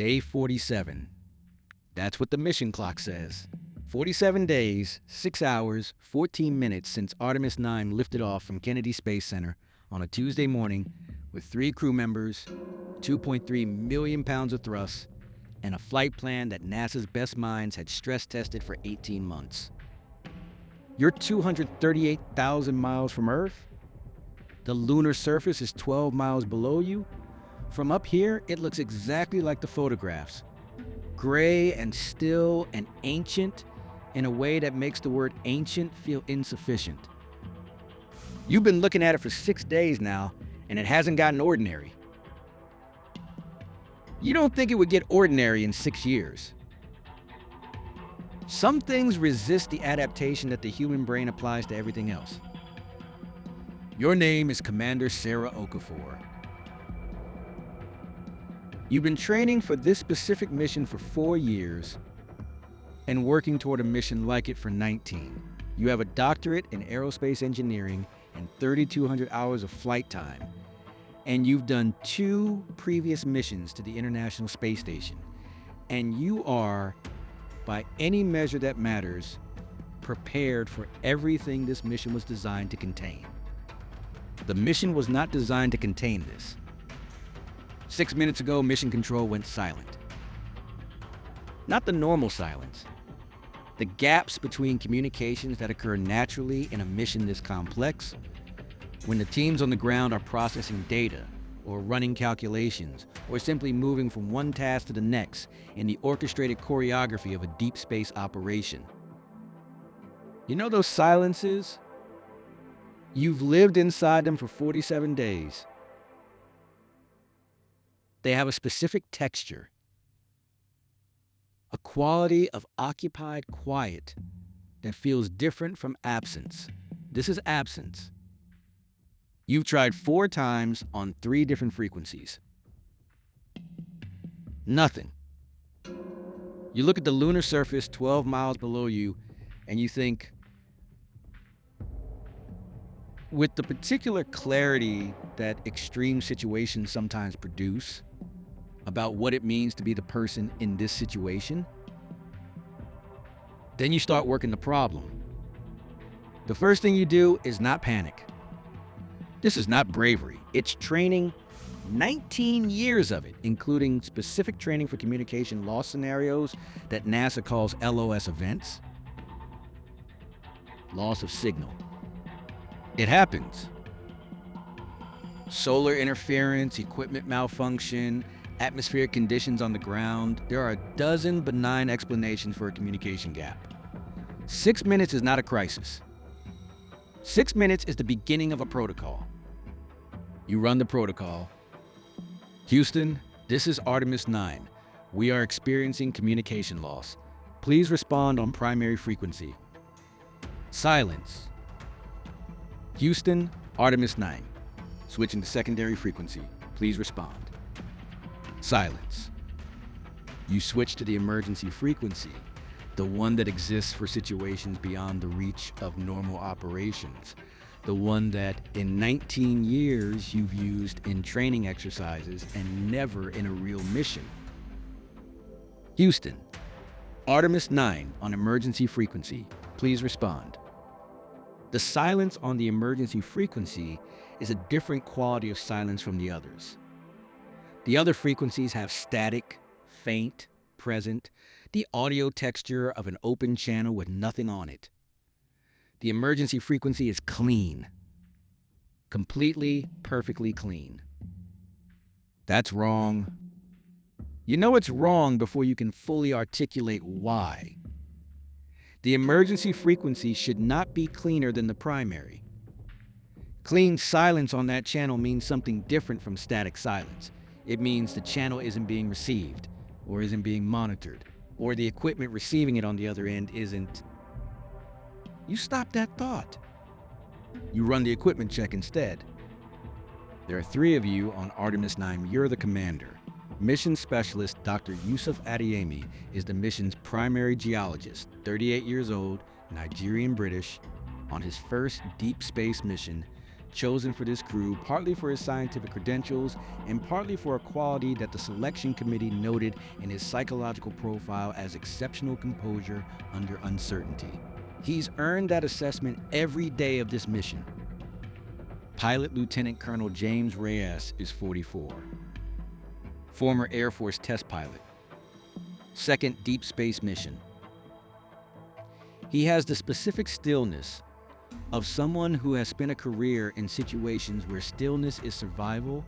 Day 47. That's what the mission clock says. 47 days, 6 hours, 14 minutes since Artemis 9 lifted off from Kennedy Space Center on a Tuesday morning with 3 crew members, 2.3 million pounds of thrust, and a flight plan that NASA's best minds had stress tested for 18 months. You're 238,000 miles from Earth. The lunar surface is 12 miles below you. From up here, it looks exactly like the photographs. Gray and still and ancient in a way that makes the word ancient feel insufficient. You've been looking at it for 6 days now, and it hasn't gotten ordinary. You don't think it would get ordinary in 6 years. Some things resist the adaptation that the human brain applies to everything else. Your name is Commander Sarah Okafor. You've been training for this specific mission for 4 years and working toward a mission like it for 19. You have a doctorate in aerospace engineering and 3,200 hours of flight time. And you've done 2 previous missions to the International Space Station. And you are, by any measure that matters, prepared for everything this mission was designed to contain. The mission was not designed to contain this. 6 minutes ago, Mission Control went silent. Not the normal silence. The gaps between communications that occur naturally in a mission this complex, when the teams on the ground are processing data, or running calculations, or simply moving from one task to the next in the orchestrated choreography of a deep space operation. You know those silences? You've lived inside them for 47 days. They have a specific texture, a quality of occupied quiet that feels different from absence. This is absence. You've tried 4 times on 3 different frequencies. Nothing. You look at the lunar surface 12 miles below you, and you think, with the particular clarity that extreme situations sometimes produce about what it means to be the person in this situation, then you start working the problem. The first thing you do is not panic. This is not bravery. It's training, 19 years of it, including specific training for communication loss scenarios that NASA calls LOS events. Loss of signal. It happens. Solar interference, equipment malfunction, atmospheric conditions on the ground. There are a dozen benign explanations for a communication gap. 6 minutes is not a crisis. 6 minutes is the beginning of a protocol. You run the protocol. Houston, this is Artemis 9. We are experiencing communication loss. Please respond on primary frequency. Silence. Houston, Artemis 9. Switching to secondary frequency. Please respond. Silence. You switch to the emergency frequency, the one that exists for situations beyond the reach of normal operations, the one that in 19 years you've used in training exercises and never in a real mission. Houston, Artemis 9 on emergency frequency. Please respond. The silence on the emergency frequency is a different quality of silence from the others. The other frequencies have static, faint, present, the audio texture of an open channel with nothing on it. The emergency frequency is clean. Completely, perfectly clean. That's wrong. You know it's wrong before you can fully articulate why. The emergency frequency should not be cleaner than the primary. Clean silence on that channel means something different from static silence. It means the channel isn't being received, or isn't being monitored, or the equipment receiving it on the other end isn't. You stop that thought. You run the equipment check instead. There are 3 of you on Artemis 9. You're the commander. Mission specialist Dr. Yusuf Adeyemi is the mission's primary geologist, 38 years old, Nigerian British, on his first deep space mission chosen for this crew, partly for his scientific credentials and partly for a quality that the selection committee noted in his psychological profile as exceptional composure under uncertainty. He's earned that assessment every day of this mission. Pilot Lieutenant Colonel James Reyes is 44. Former Air Force test pilot. Second deep space mission. He has the specific stillness of someone who has spent a career in situations where stillness is survival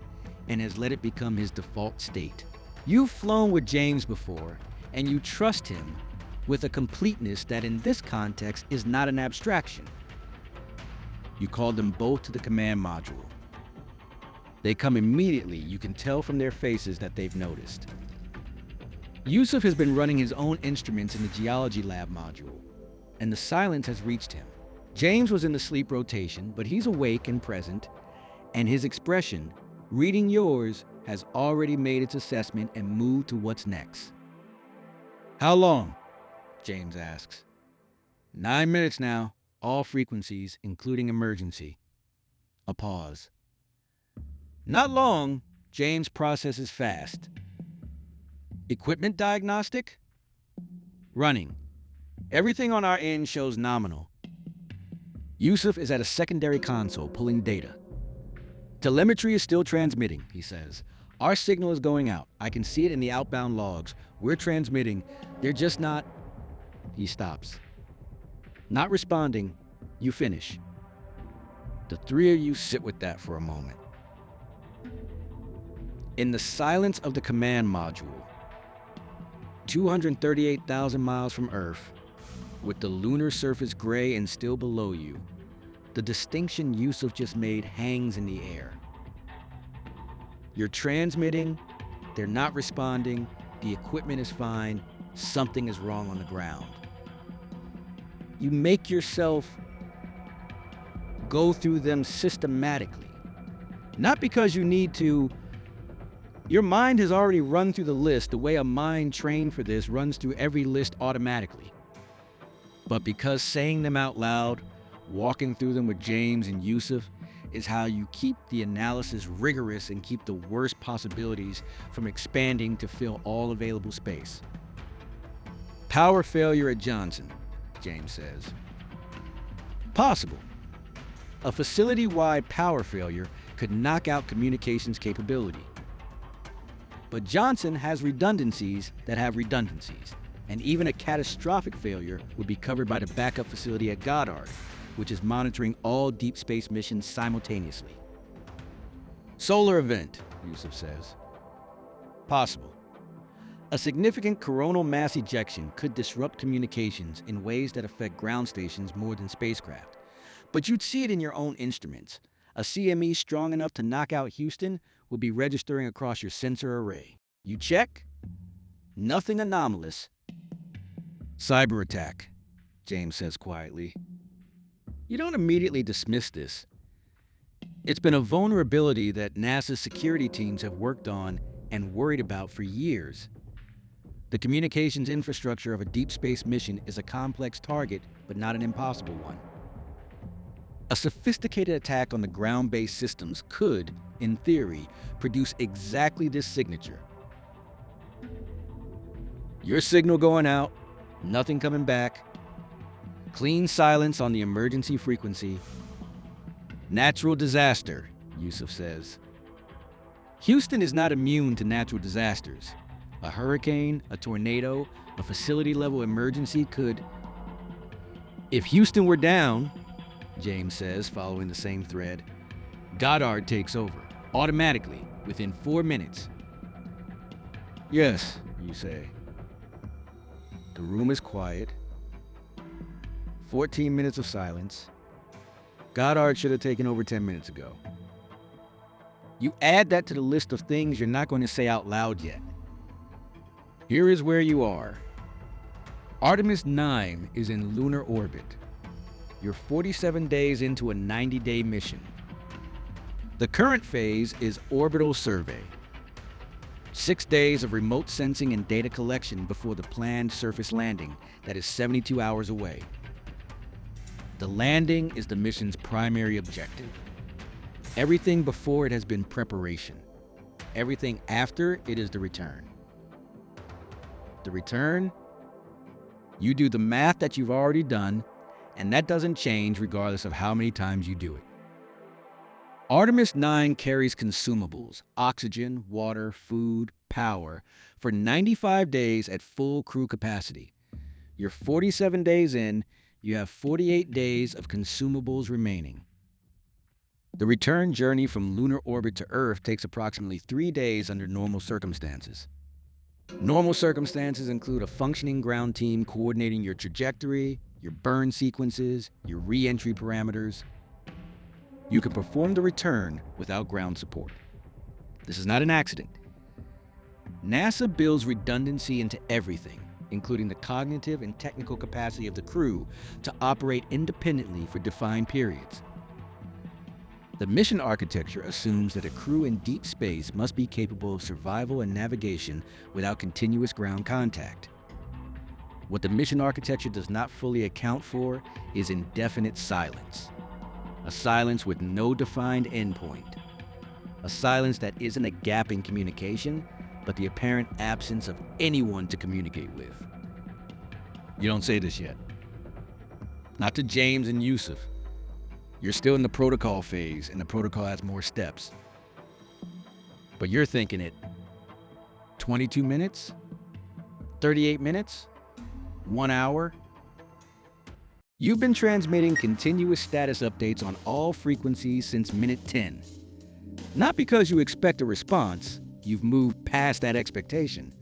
and has let it become his default state. You've flown with James before, and you trust him with a completeness that in this context is not an abstraction. You called them both to the command module. They come immediately. You can tell from their faces that they've noticed. Yusuf has been running his own instruments in the geology lab module, and the silence has reached him. James was in the sleep rotation, but he's awake and present, and his expression, reading yours, has already made its assessment and moved to what's next. How long? James asks. 9 minutes now, all frequencies, including emergency. A pause. Not long, James processes fast. Equipment diagnostic? Running. Everything on our end shows nominal. Yusuf is at a secondary console pulling data. Telemetry is still transmitting, he says. Our signal is going out. I can see it in the outbound logs. We're transmitting. They're just not... He stops. Not responding. You finish. The three of you sit with that for a moment. In the silence of the command module, 238,000 miles from Earth, with the lunar surface gray and still below you, the distinction Yusuf just made hangs in the air. You're transmitting, they're not responding, the equipment is fine, something is wrong on the ground. You make yourself go through them systematically. Not because you need to. Your mind has already run through the list the way a mind trained for this runs through every list automatically. But because saying them out loud, walking through them with James and Yusuf, is how you keep the analysis rigorous and keep the worst possibilities from expanding to fill all available space. Power failure at Johnson, James says. Possible. A facility-wide power failure could knock out communications capability. But Johnson has redundancies that have redundancies, and even a catastrophic failure would be covered by the backup facility at Goddard, which is monitoring all deep space missions simultaneously. Solar event, Yusuf says. Possible. A significant coronal mass ejection could disrupt communications in ways that affect ground stations more than spacecraft. But you'd see it in your own instruments. A CME strong enough to knock out Houston will be registering across your sensor array. You check? Nothing anomalous. Cyber attack, James says quietly. You don't immediately dismiss this. It's been a vulnerability that NASA's security teams have worked on and worried about for years. The communications infrastructure of a deep space mission is a complex target, but not an impossible one. A sophisticated attack on the ground-based systems could, in theory, produce exactly this signature. Your signal going out, nothing coming back, clean silence on the emergency frequency. Natural disaster, Yusuf says. Houston is not immune to natural disasters. A hurricane, a tornado, a facility-level emergency could... If Houston were down, James says, following the same thread, Goddard takes over, automatically, within 4 minutes. Yes, you say. The room is quiet. 14 minutes of silence. Goddard should have taken over 10 minutes ago. You add that to the list of things you're not going to say out loud yet. Here is where you are. Artemis 9 is in lunar orbit. You're 47 days into a 90-day mission. The current phase is orbital survey. 6 days of remote sensing and data collection before the planned surface landing that is 72 hours away. The landing is the mission's primary objective. Everything before it has been preparation. Everything after it is the return. The return, you do the math that you've already done, and that doesn't change regardless of how many times you do it. Artemis 9 carries consumables, oxygen, water, food, power, for 95 days at full crew capacity. You're 47 days in, you have 48 days of consumables remaining. The return journey from lunar orbit to Earth takes approximately 3 days under normal circumstances. Normal circumstances include a functioning ground team coordinating your trajectory, your burn sequences, your re-entry parameters. You can perform the return without ground support. This is not an accident. NASA builds redundancy into everything, including the cognitive and technical capacity of the crew to operate independently for defined periods. The mission architecture assumes that a crew in deep space must be capable of survival and navigation without continuous ground contact. What the mission architecture does not fully account for is indefinite silence. A silence with no defined endpoint. A silence that isn't a gap in communication, but the apparent absence of anyone to communicate with. You don't say this yet. Not to James and Yusuf. You're still in the protocol phase, and the protocol has more steps. But you're thinking it 22 minutes? 38 minutes? 1 hour? You've been transmitting continuous status updates on all frequencies since minute 10. Not because you expect a response, you've moved past that expectation,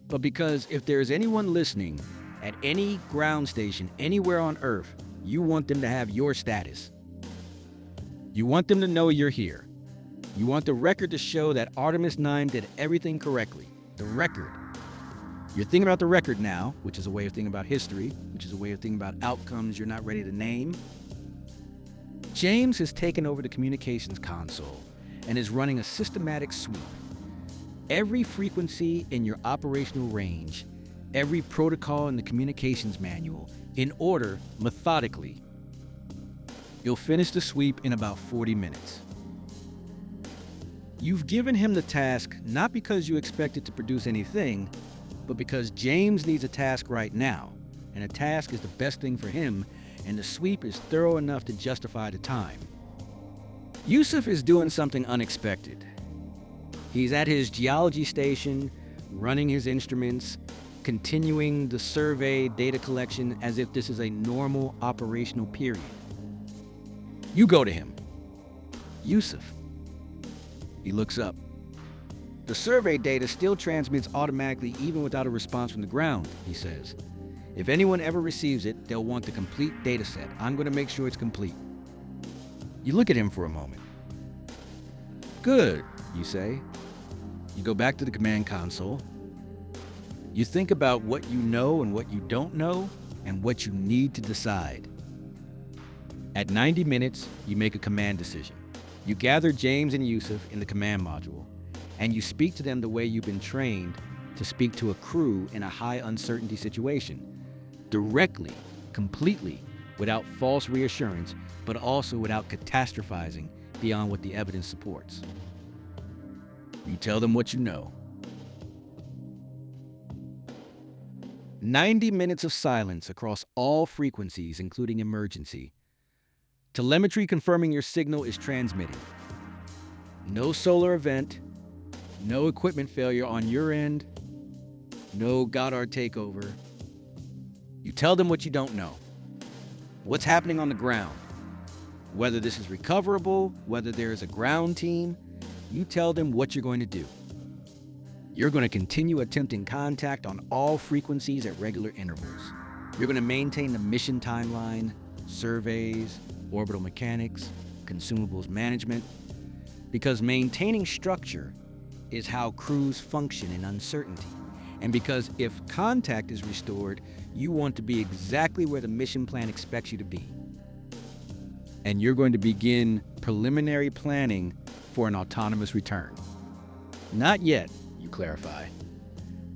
but because if there's anyone listening at any ground station anywhere on Earth, you want them to have your status. You want them to know you're here. You want the record to show that Artemis 9 did everything correctly. The record. You're thinking about the record now, which is a way of thinking about history, which is a way of thinking about outcomes you're not ready to name. James has taken over the communications console and is running a systematic sweep. Every frequency in your operational range, every protocol in the communications manual, in order, methodically. You'll finish the sweep in about 40 minutes. You've given him the task not because you expect it to produce anything, but because James needs a task right now, and a task is the best thing for him, and the sweep is thorough enough to justify the time. Yusuf is doing something unexpected. He's at his geology station, running his instruments, continuing the survey data collection as if this is a normal operational period. You go to him. Yusuf. He looks up. The survey data still transmits automatically even without a response from the ground, he says. If anyone ever receives it, they'll want the complete data set. I'm going to make sure it's complete. You look at him for a moment. Good, you say. You go back to the command console. You think about what you know and what you don't know and what you need to decide. At 90 minutes, you make a command decision. You gather James and Yusuf in the command module, and you speak to them the way you've been trained to speak to a crew in a high uncertainty situation. Directly, completely, without false reassurance, but also without catastrophizing beyond what the evidence supports. You tell them what you know. 90 minutes of silence across all frequencies, including emergency. Telemetry confirming your signal is transmitting. No solar event, no equipment failure on your end, no Goddard takeover. You tell them what you don't know. What's happening on the ground? Whether this is recoverable, whether there is a ground team, you tell them what you're going to do. You're going to continue attempting contact on all frequencies at regular intervals. You're going to maintain the mission timeline, surveys, orbital mechanics, consumables management, because maintaining structure is how crews function in uncertainty, and because if contact is restored, you want to be exactly where the mission plan expects you to be. And you're going to begin preliminary planning for an autonomous return. Not yet, you clarify.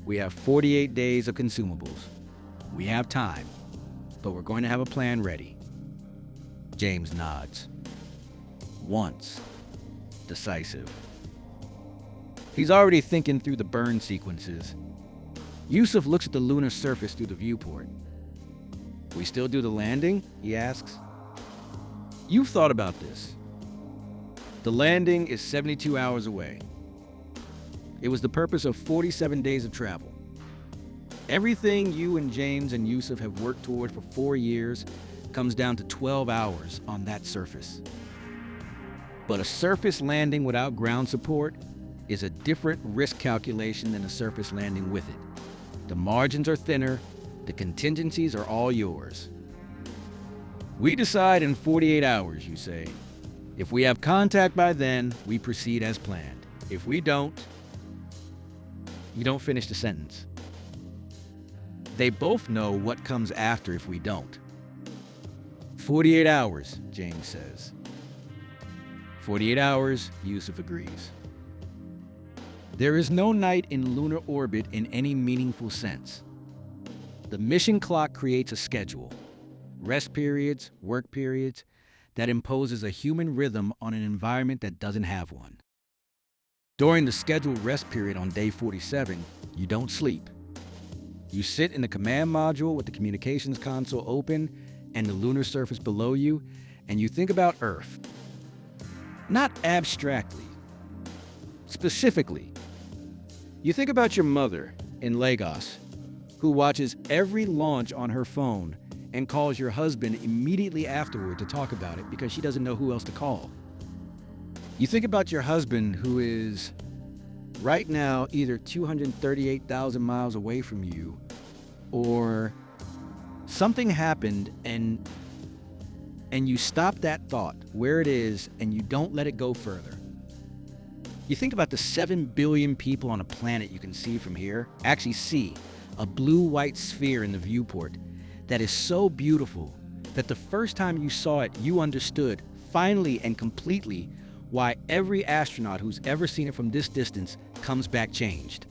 We have 48 days of consumables. We have time, but we're going to have a plan ready. James nods. Once, decisive. He's already thinking through the burn sequences. Yusuf looks at the lunar surface through the viewport. "We still do the landing?" he asks. "You've thought about this. The landing is 72 hours away. It was the purpose of 47 days of travel. Everything you and James and Yusuf have worked toward for 4 years comes down to 12 hours on that surface. But a surface landing without ground support is a different risk calculation than a surface landing with it. The margins are thinner, the contingencies are all yours. We decide in 48 hours, you say. If we have contact by then, we proceed as planned. If we don't..." You don't finish the sentence. They both know what comes after if we don't. 48 hours, James says. 48 hours, Yusuf agrees. There is no night in lunar orbit in any meaningful sense. The mission clock creates a schedule, rest periods, work periods, that imposes a human rhythm on an environment that doesn't have one. During the scheduled rest period on day 47, you don't sleep. You sit in the command module with the communications console open and the lunar surface below you, and you think about Earth. Not abstractly, specifically. You think about your mother in Lagos, who watches every launch on her phone and calls your husband immediately afterward to talk about it because she doesn't know who else to call. You think about your husband who is right now either 238,000 miles away from you, or something happened and you stop that thought where it is and you don't let it go further. You think about the 7 billion people on a planet you can see from here, actually see a blue-white sphere in the viewport that is so beautiful that the first time you saw it, you understood finally and completely why every astronaut who's ever seen it from this distance comes back changed.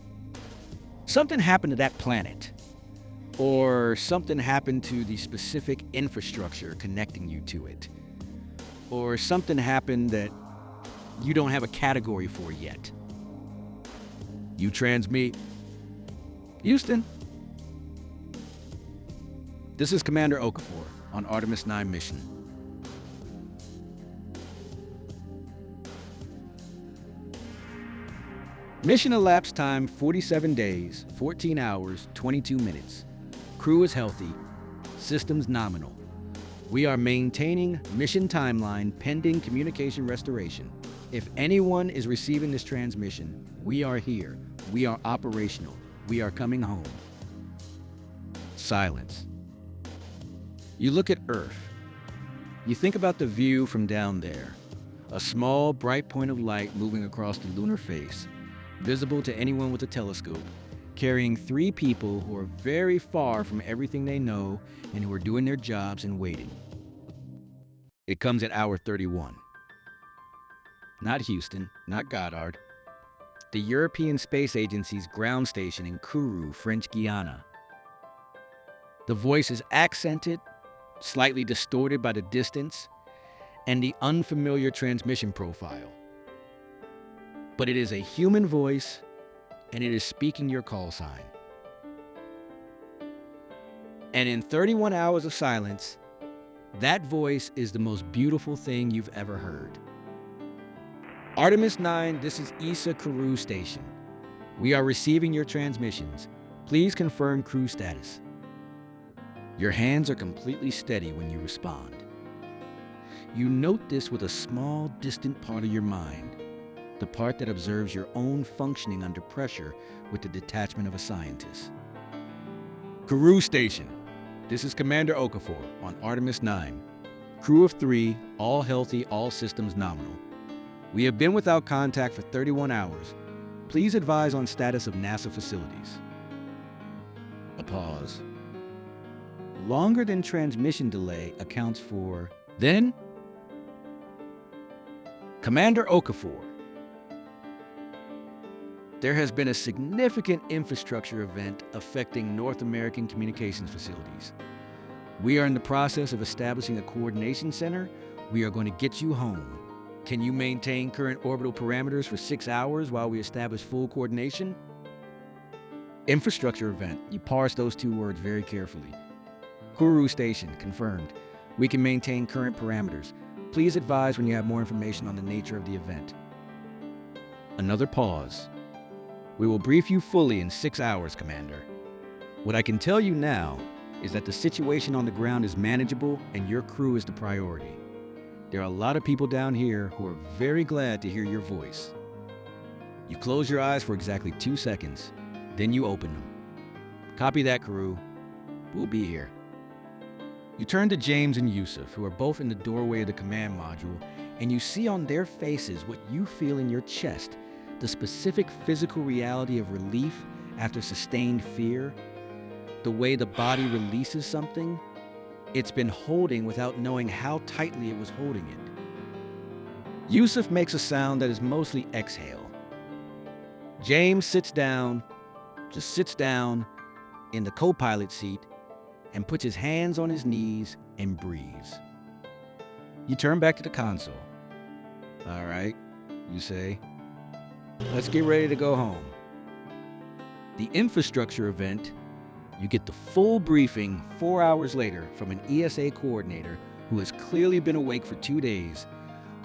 Something happened to that planet, or something happened to the specific infrastructure connecting you to it, or something happened that you don't have a category for yet. You transmit, "Houston, this is Commander Okafor on Artemis 9 mission. Mission elapsed time 47 days, 14 hours, 22 minutes. Crew is healthy, systems nominal. We are maintaining mission timeline pending communication restoration. If anyone is receiving this transmission, we are here. We are operational. We are coming home." Silence. You look at Earth. You think about the view from down there. A small, bright point of light moving across the lunar face, visible to anyone with a telescope, carrying 3 people who are very far from everything they know and who are doing their jobs and waiting. It comes at hour 31. Not Houston, not Goddard. The European Space Agency's ground station in Kourou, French Guiana. The voice is accented, slightly distorted by the distance, and the unfamiliar transmission profile. But it is a human voice, and it is speaking your call sign. And in 31 hours of silence, that voice is the most beautiful thing you've ever heard. Artemis 9, this is ESA Kourou Station. We are receiving your transmissions. Please confirm crew status. Your hands are completely steady when you respond. You note this with a small, distant part of your mind, the part that observes your own functioning under pressure with the detachment of a scientist. Kourou Station, this is Commander Okafor on Artemis 9. Crew of 3, all healthy, all systems nominal. We have been without contact for 31 hours. Please advise on status of NASA facilities. A pause. Longer than transmission delay accounts for... Then, Commander Okafor. There has been a significant infrastructure event affecting North American communications facilities. We are in the process of establishing a coordination center. We are going to get you home. Can you maintain current orbital parameters for 6 hours while we establish full coordination? Infrastructure event. You parse those two words very carefully. Kourou Station, confirmed. We can maintain current parameters. Please advise when you have more information on the nature of the event. Another pause. We will brief you fully in 6 hours, Commander. What I can tell you now is that the situation on the ground is manageable and your crew is the priority. There are a lot of people down here who are very glad to hear your voice. You close your eyes for exactly 2 seconds, then you open them. Copy that, crew. We'll be here. You turn to James and Yusuf, who are both in the doorway of the command module, and you see on their faces what you feel in your chest, the specific physical reality of relief after sustained fear, the way the body releases something it's been holding without knowing how tightly it was holding it. Yusuf makes a sound that is mostly exhale. James sits down in the co-pilot seat and puts his hands on his knees and breathes. You turn back to the console. All right, you say. Let's get ready to go home. The infrastructure event, you get the full briefing 4 hours later from an ESA coordinator who has clearly been awake for 2 days,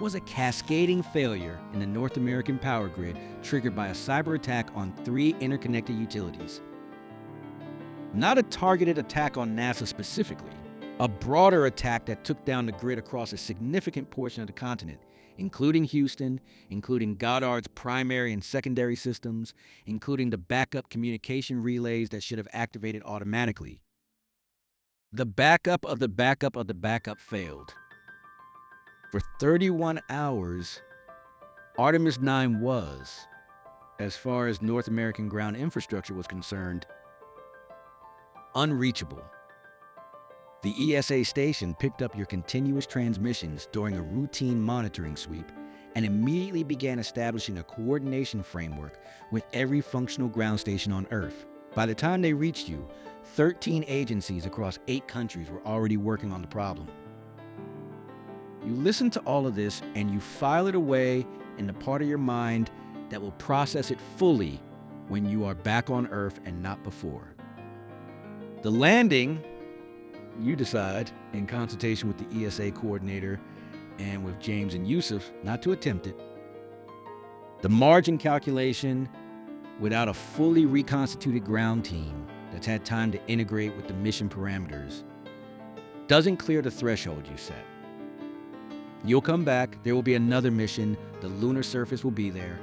was a cascading failure in the North American power grid triggered by a cyber attack on 3 interconnected utilities. Not a targeted attack on NASA specifically, a broader attack that took down the grid across a significant portion of the continent, including Houston, including Goddard's primary and secondary systems, including the backup communication relays that should have activated automatically. The backup of the backup of the backup failed. For 31 hours, Artemis 9 was, as far as North American ground infrastructure was concerned, unreachable. The ESA station picked up your continuous transmissions during a routine monitoring sweep and immediately began establishing a coordination framework with every functional ground station on Earth. By the time they reached you, 13 agencies across 8 countries were already working on the problem. You listen to all of this and you file it away in the part of your mind that will process it fully when you are back on Earth and not before. The landing, you decide, in consultation with the ESA coordinator and with James and Yusuf, not to attempt it. The margin calculation, without a fully reconstituted ground team that's had time to integrate with the mission parameters, doesn't clear the threshold you set. You'll come back, there will be another mission, the lunar surface will be there.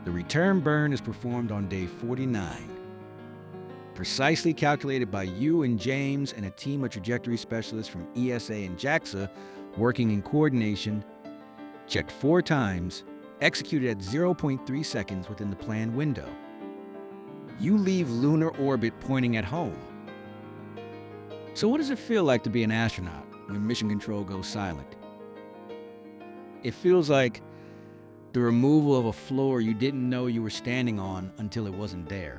The return burn is performed on day 49. Precisely calculated by you and James and a team of trajectory specialists from ESA and JAXA working in coordination, checked 4 times, executed at 0.3 seconds within the planned window. You leave lunar orbit pointing at home. So what does it feel like to be an astronaut when mission control goes silent? It feels like the removal of a floor you didn't know you were standing on until it wasn't there.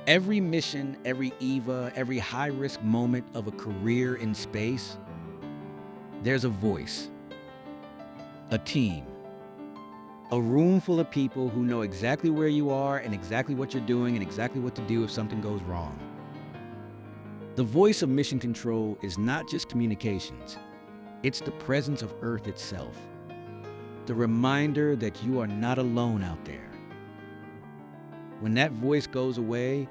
Every mission, every EVA, every high-risk moment of a career in space, there's a voice, a team, a room full of people who know exactly where you are and exactly what you're doing and exactly what to do if something goes wrong. The voice of mission control is not just communications, it's the presence of Earth itself, the reminder that you are not alone out there. When that voice goes away,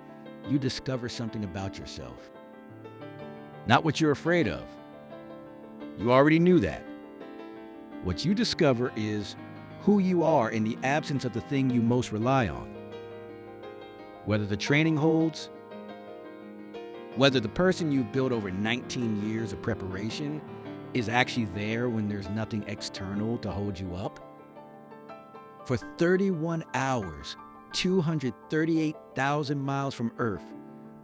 you discover something about yourself. Not what you're afraid of. You already knew that. What you discover is who you are in the absence of the thing you most rely on. Whether the training holds, whether the person you've built over 19 years of preparation is actually there when there's nothing external to hold you up. For 31 hours, 238,000 miles from Earth,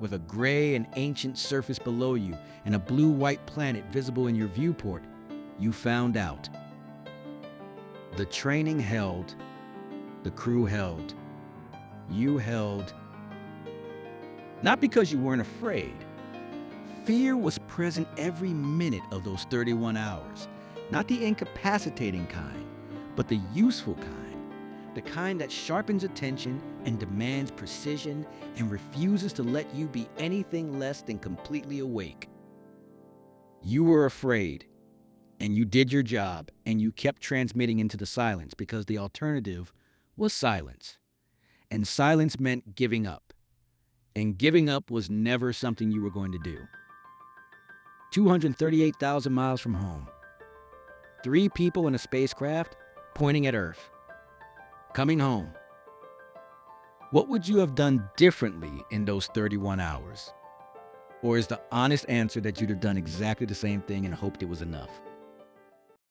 with a gray and ancient surface below you and a blue-white planet visible in your viewport, you found out. The training held, the crew held, you held. Not because you weren't afraid. Fear was present every minute of those 31 hours. Not the incapacitating kind, but the useful kind. The kind that sharpens attention and demands precision and refuses to let you be anything less than completely awake. You were afraid, and you did your job, and you kept transmitting into the silence because the alternative was silence. And silence meant giving up. And giving up was never something you were going to do. 238,000 miles from home. 3 people in a spacecraft pointing at Earth. Coming home. What would you have done differently in those 31 hours? Or is the honest answer that you'd have done exactly the same thing and hoped it was enough?